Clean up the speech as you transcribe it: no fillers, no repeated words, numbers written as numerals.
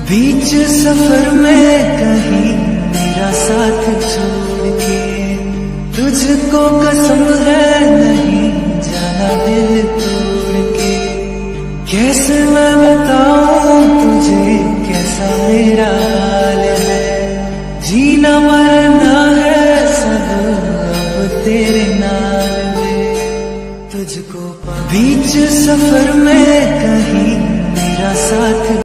बीच सफर में कहीं मेरा साथ छोड़ के, तुझको कसम है नहीं जाना दिल तोड़ के। कैसे मैं बताऊं तुझे कैसा मेरा हाल है, जीना मरना है सब अब तेरे नाम में। तुझको बीच सफर में कहीं मेरा साथ